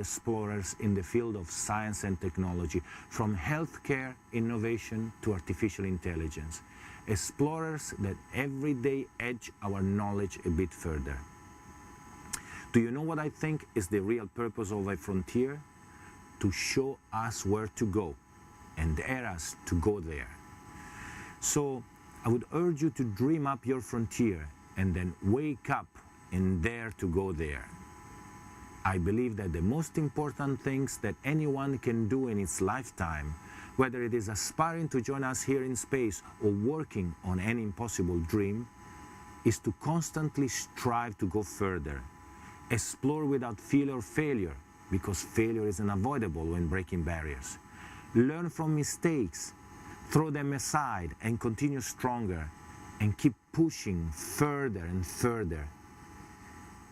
explorers in the field of science and technology, from healthcare innovation to artificial intelligence. Explorers that every day edge our knowledge a bit further. Do you know what I think is the real purpose of a frontier? To show us where to go and dare us to go there. So I would urge you to dream up your frontier and then wake up and dare to go there. I believe that the most important things that anyone can do in its lifetime, whether it is aspiring to join us here in space or working on any impossible dream, is to constantly strive to go further. Explore without fear or failure, because failure is unavoidable when breaking barriers. Learn from mistakes, throw them aside and continue stronger, and keep pushing further and further.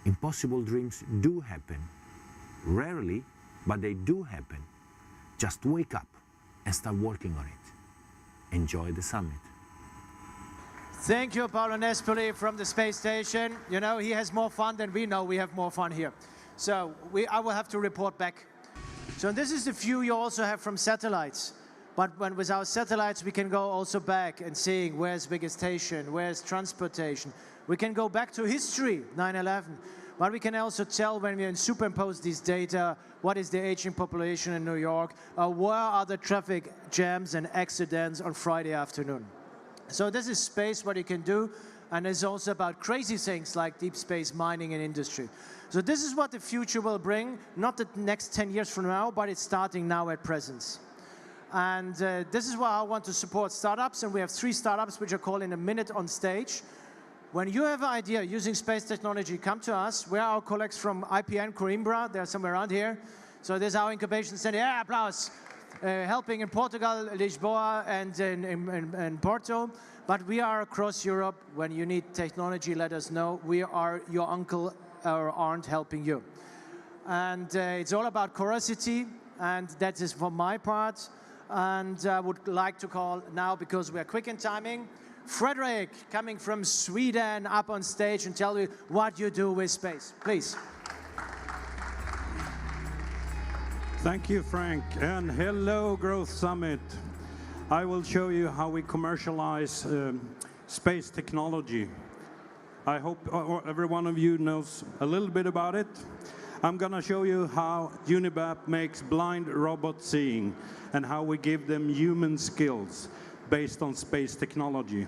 Impossible dreams do happen. Rarely, but they do happen. Just wake up and start working on it. Enjoy the summit. Thank you, Paolo Nespoli from the space station. You know, he has more fun than we know we have more fun here. So I will have to report back. So this is the view you also have from satellites. But with our satellites, we can go also back and seeing where's vegetation, where's transportation. We can go back to history, 9/11. But we can also tell when we superimpose these data, what is the aging population in New York, where are the traffic jams and accidents on Friday afternoon. So this is space, what you can do, and it's also about crazy things like deep space mining and industry. So this is what the future will bring, not the next 10 years from now, but it's starting now at present. And this is why I want to support startups, and we have 3 startups which are called in a minute on stage. When you have an idea using space technology, come to us. Where are our colleagues from IPN, Coimbra? They're somewhere around here. So there's our incubation center. Yeah, applause. Helping in Portugal, Lisboa, and in Porto. But we are across Europe. When you need technology, let us know. We are your uncle or aunt helping you. And it's all about curiosity, and that is for my part. And I would like to call now, because we are quick in timing, Fredrik, coming from Sweden, up on stage and tell you what you do with space. Please. Thank you, Frank, and hello, Growth Summit. I will show you how we commercialize space technology. I hope every one of you knows a little bit about it. I'm going to show you how Unibap makes blind robots seeing and how we give them human skills based on space technology.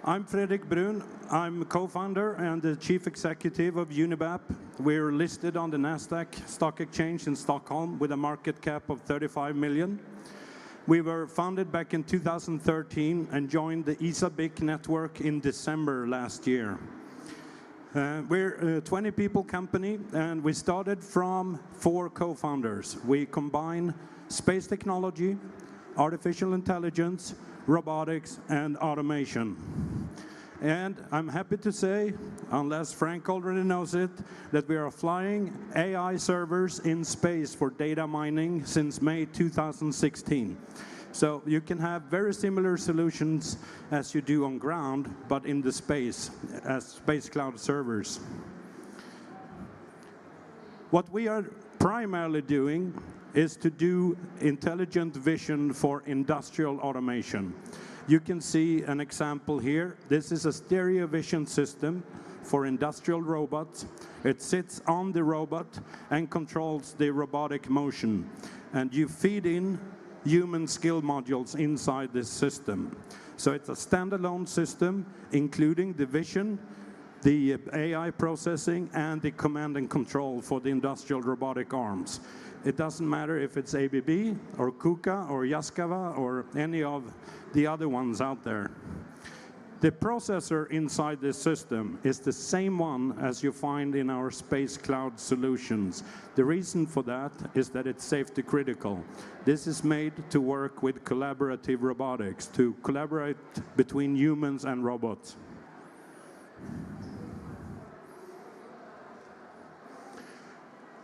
I'm Fredrik Bruhn. I'm co-founder and the chief executive of Unibap. We're listed on the Nasdaq Stock Exchange in Stockholm with a market cap of 35 million. We were founded back in 2013 and joined the ISABIC network in December last year. We're a 20 people company, and we started from 4 co-founders. We combine space technology, artificial intelligence, robotics, and automation. And I'm happy to say, unless Frank already knows it, that we are flying AI servers in space for data mining since May 2016. So you can have very similar solutions as you do on ground, but in the space, as space cloud servers. What we are primarily doing is to do intelligent vision for industrial automation. You can see an example here. This is a stereo vision system for industrial robots. It sits on the robot and controls the robotic motion. And you feed in human skill modules inside this system. So it's a standalone system, including the vision, the AI processing, and the command and control for the industrial robotic arms. It doesn't matter if it's ABB or KUKA or Yaskawa or any of the other ones out there. The processor inside this system is the same one as you find in our space cloud solutions. The reason for that is that it's safety critical. This is made to work with collaborative robotics, to collaborate between humans and robots.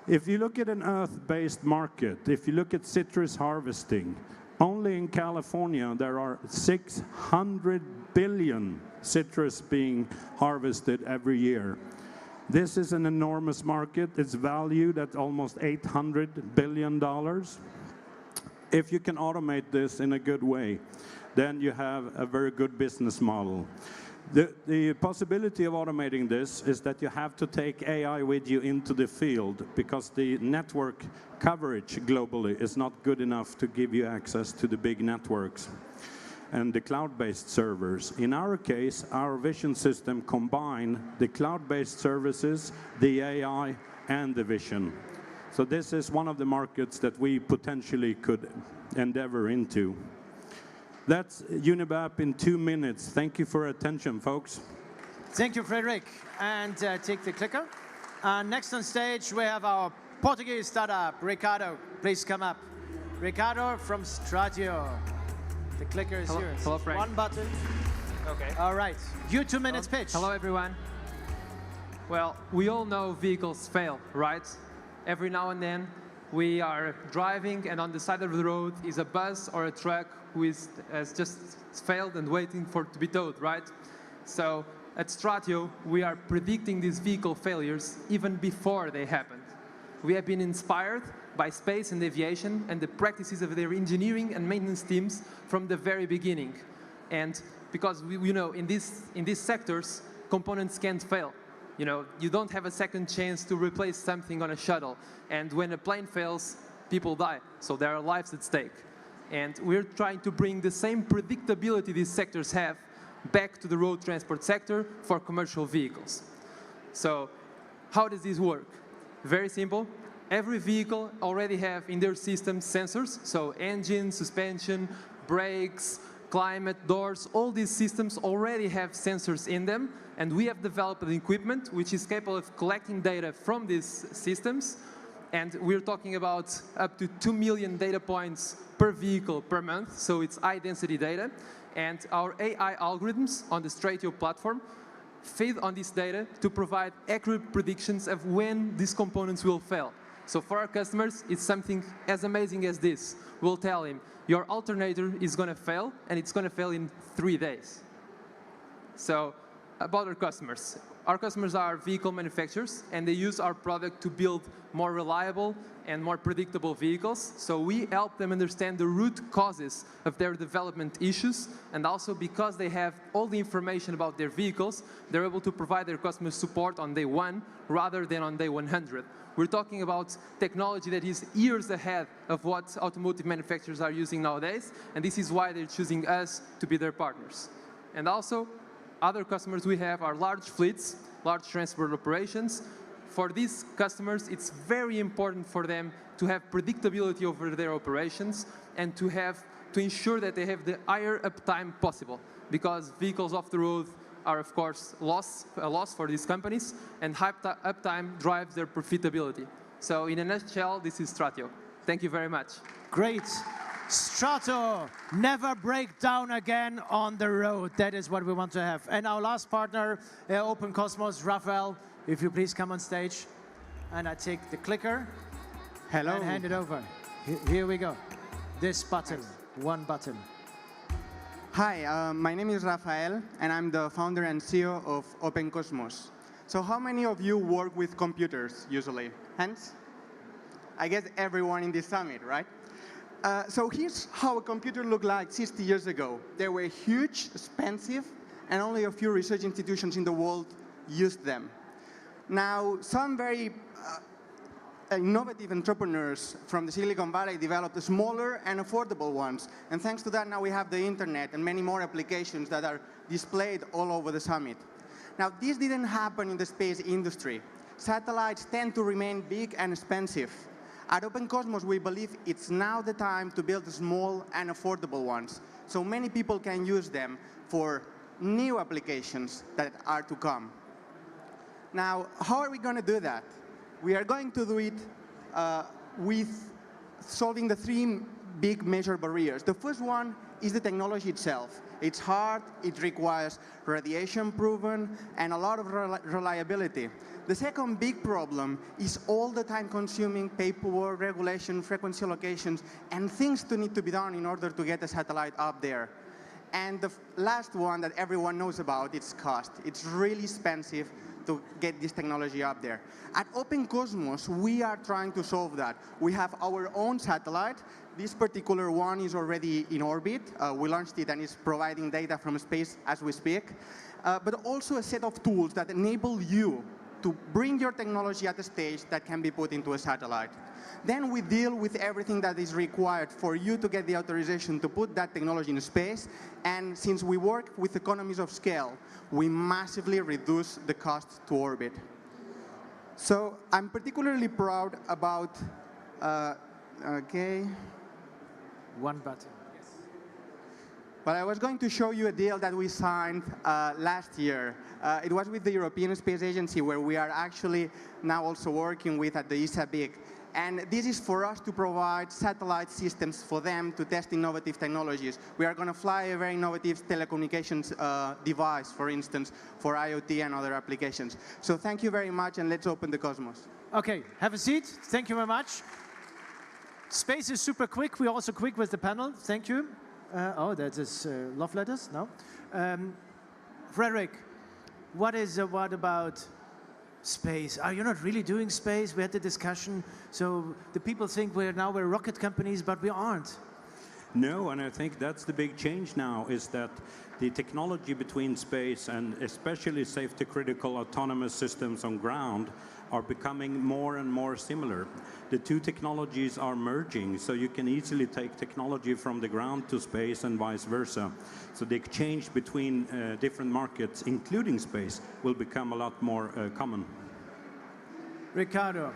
If you look at an Earth-based market, if you look at citrus harvesting, only in California there are 600 billion citrus being harvested every year. This is an enormous market. It's valued at almost $800 billion. If you can automate this in a good way, then you have a very good business model. The possibility of automating this is that you have to take AI with you into the field, because the network coverage globally is not good enough to give you access to the big networks and the cloud-based servers. In our case, our vision system combine the cloud-based services, the AI, and the vision. So this is one of the markets that we potentially could endeavor into. That's Unibap in 2 minutes. Thank you for your attention, folks. Thank you, Fredrik. And take the clicker. Next on stage, we have our Portuguese startup, Ricardo. Please come up. Ricardo from Stratio. The clicker is yours. Hello, Frank. One button. Okay. All right. You 2 minutes pitch. Hello, everyone. Well, we all know vehicles fail, right? Every now and then, we are driving, and on the side of the road is a bus or a truck who has just failed and waiting to be towed, right? So at Stratio, we are predicting these vehicle failures even before they happen. We have been inspired by space and aviation and the practices of their engineering and maintenance teams from the very beginning. And because we know in these sectors, components can't fail. You know, you don't have a second chance to replace something on a shuttle. And when a plane fails, people die. So there are lives at stake. And we're trying to bring the same predictability these sectors have back to the road transport sector for commercial vehicles. So how does this work? Very simple. Every vehicle already have in their system sensors. So engine, suspension, brakes, climate, doors, all these systems already have sensors in them. And we have developed an equipment which is capable of collecting data from these systems. And we're talking about up to 2 million data points per vehicle per month. So it's high density data. And our AI algorithms on the Stratio platform feed on this data to provide accurate predictions of when these components will fail. So for our customers, it's something as amazing as this. We'll tell him, your alternator is going to fail, and it's going to fail in 3 days. So about our customers are vehicle manufacturers, and they use our product to build more reliable and more predictable vehicles. So we help them understand the root causes of their development issues, and also because they have all the information about their vehicles, they're able to provide their customers support on day 1 rather than on day 100. We're talking about technology that is years ahead of what automotive manufacturers are using nowadays, and this is why they're choosing us to be their partners. And also, other customers we have are large fleets, large transport operations. For these customers, it's very important for them to have predictability over their operations and to ensure that they have the higher uptime possible, because vehicles off the road are, of course, a loss for these companies, and high uptime drives their profitability. So in a nutshell, this is Stratio. Thank you very much. Great. Strato, never break down again on the road. That is what we want to have. And our last partner, Open Cosmos, Rafel, if you please come on stage. And I take the clicker. Hello. And hand it over. Here we go. This button, one button. Hi, my name is Rafel, and I'm the founder and CEO of Open Cosmos. So how many of you work with computers, usually? Hands? I guess everyone in this summit, right? So here's how a computer looked like 60 years ago. They were huge, expensive, and only a few research institutions in the world used them. Now, some very innovative entrepreneurs from the Silicon Valley developed smaller and affordable ones. And thanks to that, now we have the internet and many more applications that are displayed all over the summit. Now, this didn't happen in the space industry. Satellites tend to remain big and expensive. At Open Cosmos, we believe it's now the time to build small and affordable ones, so many people can use them for new applications that are to come. Now, how are we going to do that? We are going to do it with solving the 3 big major barriers. The first one is the technology itself. It's hard, it requires radiation proven, and a lot of reliability. The second big problem is all the time-consuming paperwork, regulation, frequency allocations, and things to need to be done in order to get the satellite up there. And the last one that everyone knows about, it's cost. It's really expensive to get this technology up there. At Open Cosmos, we are trying to solve that. We have our own satellite. This particular one is already in orbit. We launched it and it's providing data from space as we speak. But also a set of tools that enable you to bring your technology at a stage that can be put into a satellite. Then we deal with everything that is required for you to get the authorization to put that technology in space. And since we work with economies of scale, we massively reduce the cost to orbit. So I'm particularly proud about, okay. One button. Well, I was going to show you a deal that we signed last year. It was with the European Space Agency, where we are actually now also working with at the ISABIC. And this is for us to provide satellite systems for them to test innovative technologies. We are going to fly a very innovative telecommunications device, for instance, for IoT and other applications. So thank you very much, and let's open the Cosmos. Okay, have a seat. Thank you very much. Space is super quick. We're also quick with the panel. Thank you. Oh, that is love letters? No? Fredrik, what about space? Are you not really doing space? We had the discussion. So the people think we're rocket companies, but we aren't. No, and I think that's the big change now, is that the technology between space and especially safety-critical autonomous systems on ground are becoming more and more similar. The two technologies are merging, so you can easily take technology from the ground to space and vice versa. So the exchange between different markets, including space, will become a lot more common. Ricardo,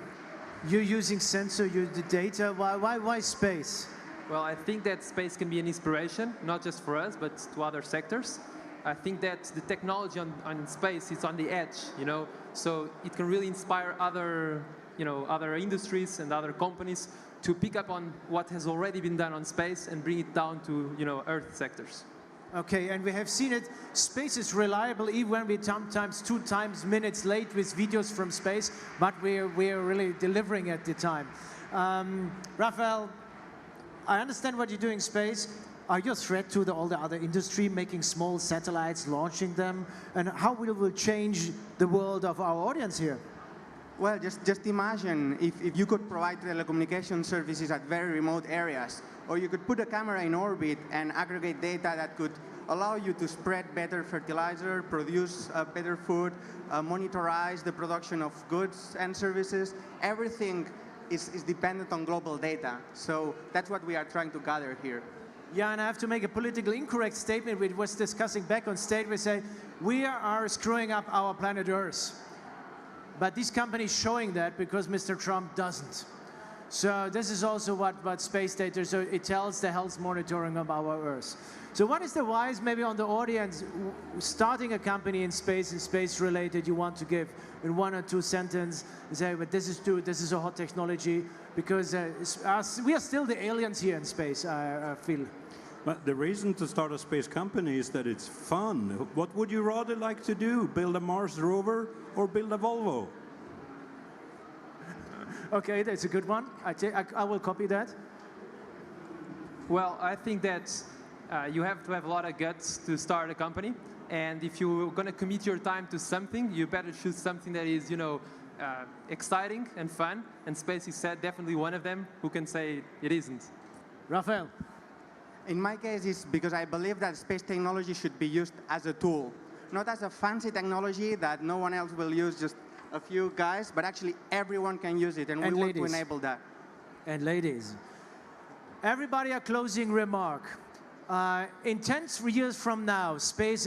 you're using sensor, the data. Why space? Well, I think that space can be an inspiration, not just for us, but to other sectors. I think that the technology on space is on the edge, so it can really inspire other industries and other companies to pick up on what has already been done on space and bring it down to, Earth sectors. Okay, and we have seen it. Space is reliable, even when we sometimes 2 minutes late with videos from space, but we're really delivering at the time. Rafel, I understand what you're doing in space. Are you a threat to all the other industry, making small satellites, launching them? And how will it change the world of our audience here? Well, just imagine if you could provide telecommunication services at very remote areas, or you could put a camera in orbit and aggregate data that could allow you to spread better fertilizer, produce better food, monitorize the production of goods and services. Everything is dependent on global data. So that's what we are trying to gather here. Yeah, and I have to make a politically incorrect statement. We was discussing back on stage. We say, we are screwing up our planet Earth. But this company is showing that because Mr. Trump doesn't. So this is also what space data, so it tells the health monitoring of our Earth. So what is the wise, maybe on the audience, starting a company in space related, you want to give in 1 or 2 sentences, and say, but this is a hot technology, because we are still the aliens here in space, I feel. But the reason to start a space company is that it's fun. What would you rather like to do? Build a Mars rover or build a Volvo? Okay, that's a good one. I will copy that. Well, I think that you have to have a lot of guts to start a company. And if you're going to commit your time to something, you better choose something that is, exciting and fun. And space is definitely one of them. Who can say it isn't? Rafel. In my case, it's because I believe that space technology should be used as a tool, not as a fancy technology that no one else will use, just a few guys, but actually everyone can use it, and we want to enable that. And ladies, everybody a closing remark. In 10 years from now, space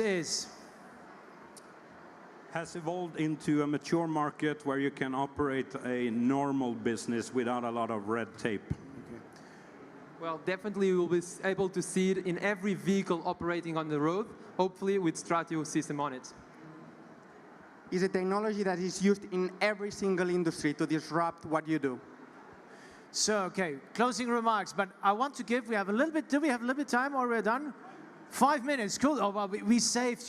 has evolved into a mature market where you can operate a normal business without a lot of red tape. Well, definitely we will be able to see it in every vehicle operating on the road, hopefully with Stratio system on it. It's a technology that is used in every single industry to disrupt what you do. So, okay, closing remarks, but I want to give, do we have a little bit of time or we're done? 5 minutes, cool. Oh, well, we saved,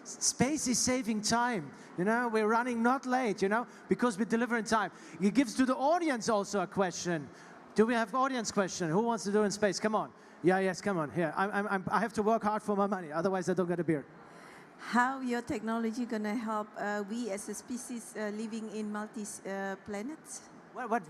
Space is saving time, We're running not late, because we deliver in time. It gives to the audience also a question. Do we have audience question? Who wants to do in space? Come on. Yeah, yes, come on. Here, I have to work hard for my money. Otherwise, I don't get a beer. how your technology gonna help we as a species living in multi-planets? What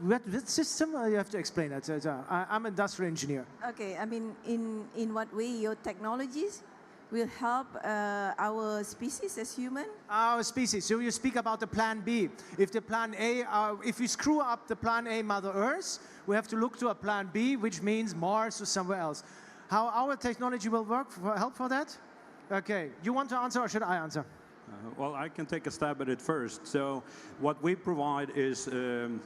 system? You have to explain that. I'm an industrial engineer. Okay, I mean, in what way your technologies will help our species as human? Our species. So you speak about the plan B. If the plan A, if we screw up the plan A, Mother Earth, we have to look to a plan B, which means Mars or somewhere else. How our technology will work help for that? Okay, you want to answer or should I answer? Well, I can take a stab at it first. So what we provide is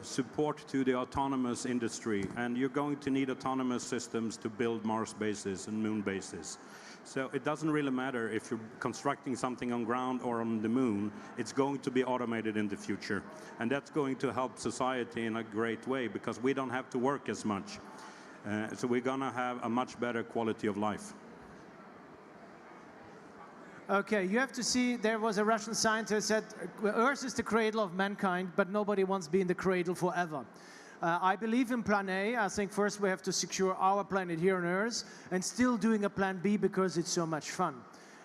support to the autonomous industry, and you're going to need autonomous systems to build Mars bases and moon bases. So it doesn't really matter if you're constructing something on ground or on the moon, it's going to be automated in the future. And that's going to help society in a great way because we don't have to work as much. So we're going to have a much better quality of life. Okay, you have to see, there was a Russian scientist that Earth is the cradle of mankind, but nobody wants to be in the cradle forever. I believe in plan A. I think first we have to secure our planet here on Earth and still doing a plan B because it's so much fun.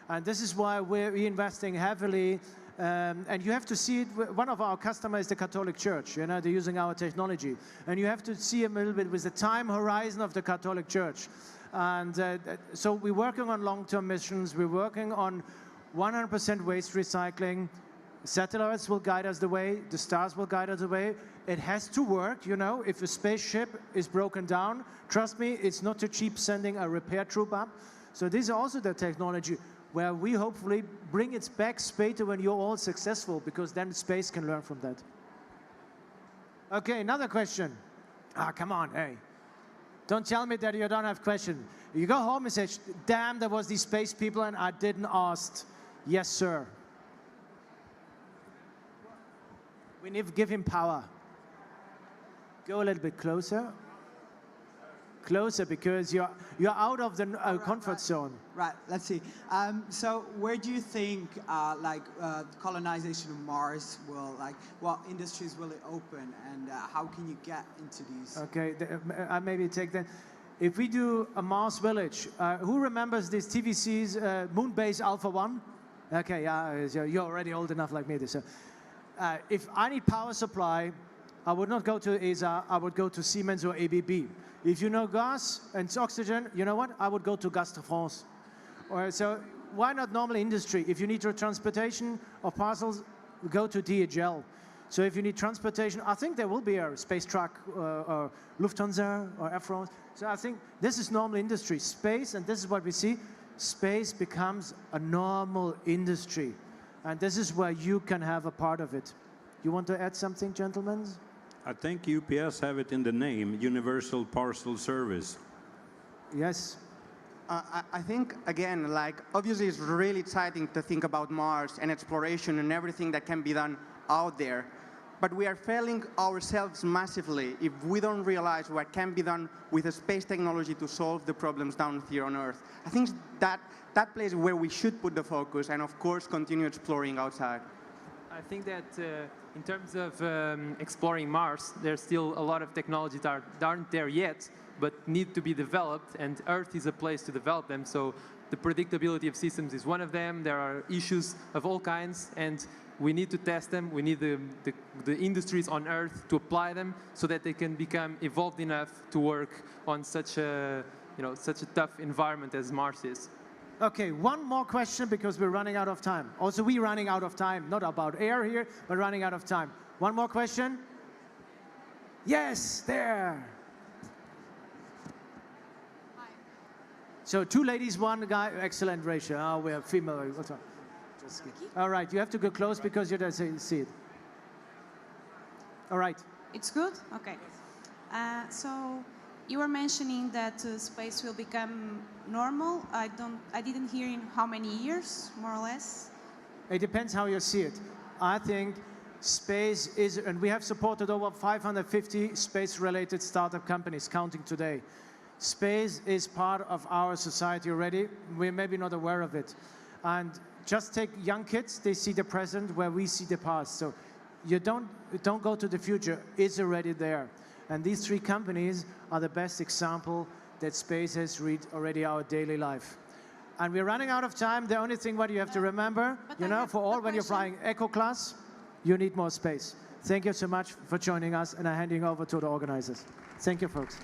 And this is why we're investing heavily. And you have to see it, one of our customers is the Catholic Church, you know, they're using our technology. And you have to see them a little bit with the time horizon of the Catholic Church. And so we're working on long-term missions, we're working on 100% waste recycling. Satellites will guide us the way, the stars will guide us the way. It has to work, you know, if a spaceship is broken down, trust me, it's not too cheap sending a repair troop up. So this is also the technology where we hopefully bring it back later when you're all successful, because then space can learn from that. Okay, another question. Come on, hey. Don't tell me that you don't have questions. You go home and say, damn, there was these space people and I didn't ask. Yes, sir. We need to give him power. Go a little bit closer. Closer, because you're out of the comfort zone. Right, let's see. So where do you think colonization of Mars will, what industries will it open, and how can you get into these? Okay, I maybe take that. If we do a Mars village, who remembers this TVC's Moonbase Alpha 1? Okay, yeah, you're already old enough like me. So, if I need power supply, I would not go to ESA, I would go to Siemens or ABB. If you know gas and oxygen, you know what? I would go to Gas de France. So why not normal industry? If you need transportation of parcels, go to DHL. So if you need transportation, I think there will be a space truck or Lufthansa or Air France. So I think this is normal industry. Space, and this is what we see, space becomes a normal industry. And this is where you can have a part of it. You want to add something, gentlemen? I think UPS have it in the name, Universal Parcel Service. Yes. I think, again, obviously it's really exciting to think about Mars and exploration and everything that can be done out there. But we are failing ourselves massively if we don't realize what can be done with space technology to solve the problems down here on Earth. I think that place where we should put the focus and, of course, continue exploring outside. I think that in terms of exploring Mars, there's still a lot of technologies that aren't there yet, but need to be developed, and Earth is a place to develop them. So the predictability of systems is one of them. There are issues of all kinds, and we need to test them. We need the industries on Earth to apply them so that they can become evolved enough to work on such a tough environment as Mars is. Okay, one more question because we're running out of time. Also, we're running out of time, not about air here, but running out of time. One more question? Yes, there. Hi. So 2 ladies, 1 guy, excellent ratio. Oh, we have female. Just all right, you have to go close because you don't see it. All right. It's good? Okay. So you were mentioning that space will become normal. I didn't hear in how many years, more or less? It depends how you see it. I think space is, and we have supported over 550 space-related startup companies, counting today. Space is part of our society already. We're maybe not aware of it. And just take young kids, they see the present where we see the past. So you don't go to the future, it's already there. And these 3 companies are the best example that space has reached already our daily life. And we're running out of time. The only thing what you have to remember, you know, for all when you're flying eco class, you need more space. Thank you so much for joining us, and I'm handing over to the organizers. Thank you, folks.